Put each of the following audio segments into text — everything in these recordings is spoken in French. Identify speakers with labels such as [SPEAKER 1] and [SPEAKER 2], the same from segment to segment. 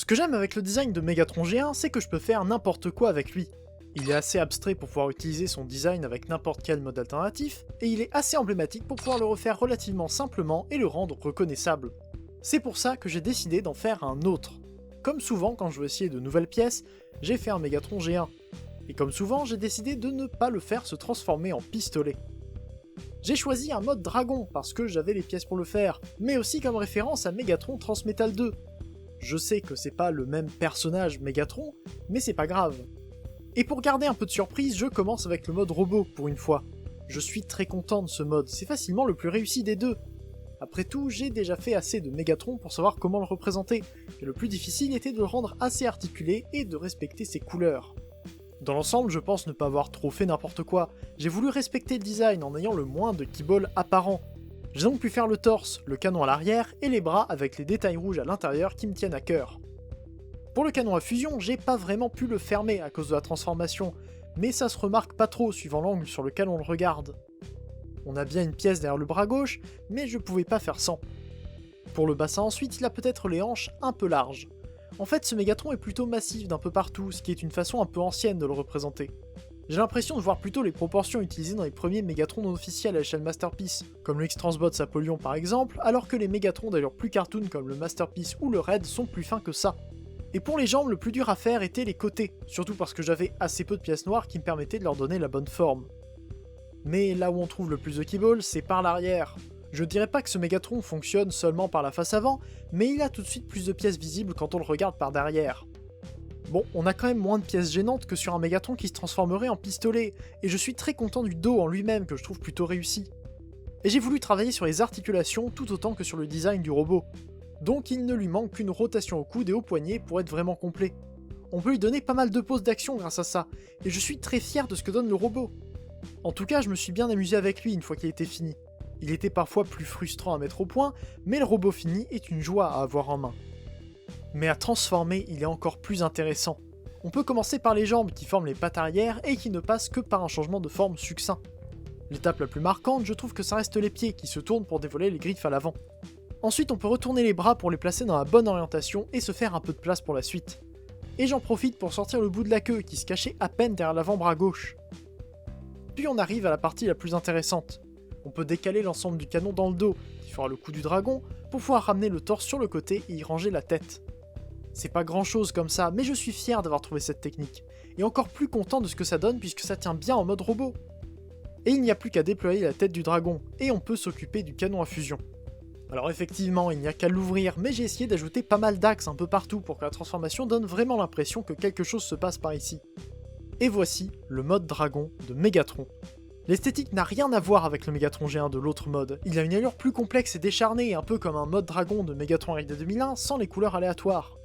[SPEAKER 1] Ce que j'aime avec le design de Megatron G1, c'est que je peux faire n'importe quoi avec lui. Il est assez abstrait pour pouvoir utiliser son design avec n'importe quel mode alternatif, et il est assez emblématique pour pouvoir le refaire relativement simplement et le rendre reconnaissable. C'est pour ça que j'ai décidé d'en faire un autre. Comme souvent quand je veux essayer de nouvelles pièces, j'ai fait un Megatron G1. Et comme souvent, j'ai décidé de ne pas le faire se transformer en pistolet. J'ai choisi un mode dragon parce que j'avais les pièces pour le faire, mais aussi comme référence à Megatron Transmetal 2. Je sais que c'est pas le même personnage Megatron, mais c'est pas grave. Et pour garder un peu de surprise, je commence avec le mode robot pour une fois. Je suis très content de ce mode, c'est facilement le plus réussi des deux. Après tout, j'ai déjà fait assez de Megatron pour savoir comment le représenter, et le plus difficile était de le rendre assez articulé et de respecter ses couleurs. Dans l'ensemble, je pense ne pas avoir trop fait n'importe quoi. J'ai voulu respecter le design en ayant le moins de keyballs apparent. J'ai donc pu faire le torse, le canon à l'arrière et les bras avec les détails rouges à l'intérieur qui me tiennent à cœur. Pour le canon à fusion, j'ai pas vraiment pu le fermer à cause de la transformation, mais ça se remarque pas trop suivant l'angle sur lequel on le regarde. On a bien une pièce derrière le bras gauche, mais je pouvais pas faire sans. Pour le bassin ensuite, il a peut-être les hanches un peu larges. En fait, ce Mégatron est plutôt massif d'un peu partout, ce qui est une façon un peu ancienne de le représenter. J'ai l'impression de voir plutôt les proportions utilisées dans les premiers Mégatrons non officiels à l'échelle Masterpiece, comme le X-Transbots Apollyon par exemple, alors que les Mégatrons d'ailleurs plus cartoon comme le Masterpiece ou le Red sont plus fins que ça. Et pour les jambes, le plus dur à faire était les côtés, surtout parce que j'avais assez peu de pièces noires qui me permettaient de leur donner la bonne forme. Mais là où on trouve le plus de keyballs, c'est par l'arrière. Je dirais pas que ce Mégatron fonctionne seulement par la face avant, mais il a tout de suite plus de pièces visibles quand on le regarde par derrière. Bon, on a quand même moins de pièces gênantes que sur un Mégatron qui se transformerait en pistolet, et je suis très content du dos en lui-même que je trouve plutôt réussi. Et j'ai voulu travailler sur les articulations tout autant que sur le design du robot. Donc il ne lui manque qu'une rotation au coude et au poignet pour être vraiment complet. On peut lui donner pas mal de poses d'action grâce à ça, et je suis très fier de ce que donne le robot. En tout cas, je me suis bien amusé avec lui une fois qu'il était fini. Il était parfois plus frustrant à mettre au point, mais le robot fini est une joie à avoir en main. Mais à transformer, il est encore plus intéressant. On peut commencer par les jambes qui forment les pattes arrière et qui ne passent que par un changement de forme succinct. L'étape la plus marquante, je trouve que ça reste les pieds qui se tournent pour dévoiler les griffes à l'avant. Ensuite, on peut retourner les bras pour les placer dans la bonne orientation et se faire un peu de place pour la suite. Et j'en profite pour sortir le bout de la queue qui se cachait à peine derrière l'avant-bras gauche. Puis on arrive à la partie la plus intéressante. On peut décaler l'ensemble du canon dans le dos, qui fera le coup du dragon, pour pouvoir ramener le torse sur le côté et y ranger la tête. C'est pas grand chose comme ça, mais je suis fier d'avoir trouvé cette technique, et encore plus content de ce que ça donne puisque ça tient bien en mode robot. Et il n'y a plus qu'à déployer la tête du dragon, et on peut s'occuper du canon à fusion. Alors effectivement, il n'y a qu'à l'ouvrir, mais j'ai essayé d'ajouter pas mal d'axes un peu partout pour que la transformation donne vraiment l'impression que quelque chose se passe par ici. Et voici le mode dragon de Megatron. L'esthétique n'a rien à voir avec le Megatron G1 de l'autre mode, il a une allure plus complexe et décharnée, un peu comme un mode dragon de Megatron RD 2001 sans les couleurs aléatoires.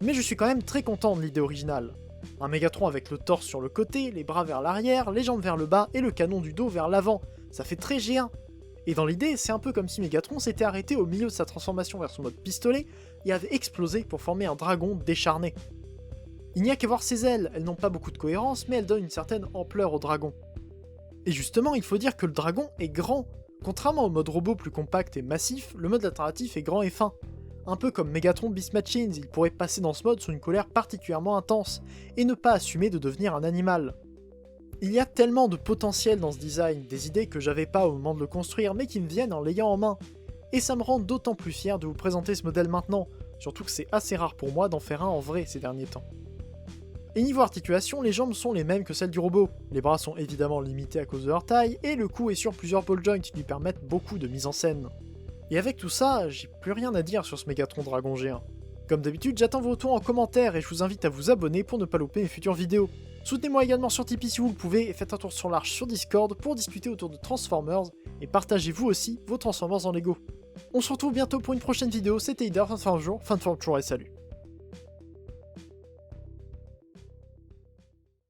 [SPEAKER 1] Mais je suis quand même très content de l'idée originale. Un Megatron avec le torse sur le côté, les bras vers l'arrière, les jambes vers le bas et le canon du dos vers l'avant, ça fait très G1. Et dans l'idée, c'est un peu comme si Megatron s'était arrêté au milieu de sa transformation vers son mode pistolet et avait explosé pour former un dragon décharné. Il n'y a qu'à voir ses ailes, elles n'ont pas beaucoup de cohérence mais elles donnent une certaine ampleur au dragon. Et justement, il faut dire que le dragon est grand. Contrairement au mode robot plus compact et massif, le mode alternatif est grand et fin. Un peu comme Megatron Beast Machines, il pourrait passer dans ce mode sous une colère particulièrement intense, et ne pas assumer de devenir un animal. Il y a tellement de potentiel dans ce design, des idées que j'avais pas au moment de le construire, mais qui me viennent en l'ayant en main. Et ça me rend d'autant plus fier de vous présenter ce modèle maintenant, surtout que c'est assez rare pour moi d'en faire un en vrai ces derniers temps. Et niveau articulation, les jambes sont les mêmes que celles du robot. Les bras sont évidemment limités à cause de leur taille, et le cou est sur plusieurs ball joints qui lui permettent beaucoup de mise en scène. Et avec tout ça, j'ai plus rien à dire sur ce Megatron Dragon G1. Comme d'habitude, j'attends vos retours en commentaire et je vous invite à vous abonner pour ne pas louper mes futures vidéos. Soutenez-moi également sur Tipeee si vous le pouvez et faites un tour sur l'Arche sur Discord pour discuter autour de Transformers et partagez vous aussi vos Transformers en Lego. On se retrouve bientôt pour une prochaine vidéo, c'était Ida, fin de jour, fin de forme toujours et salut.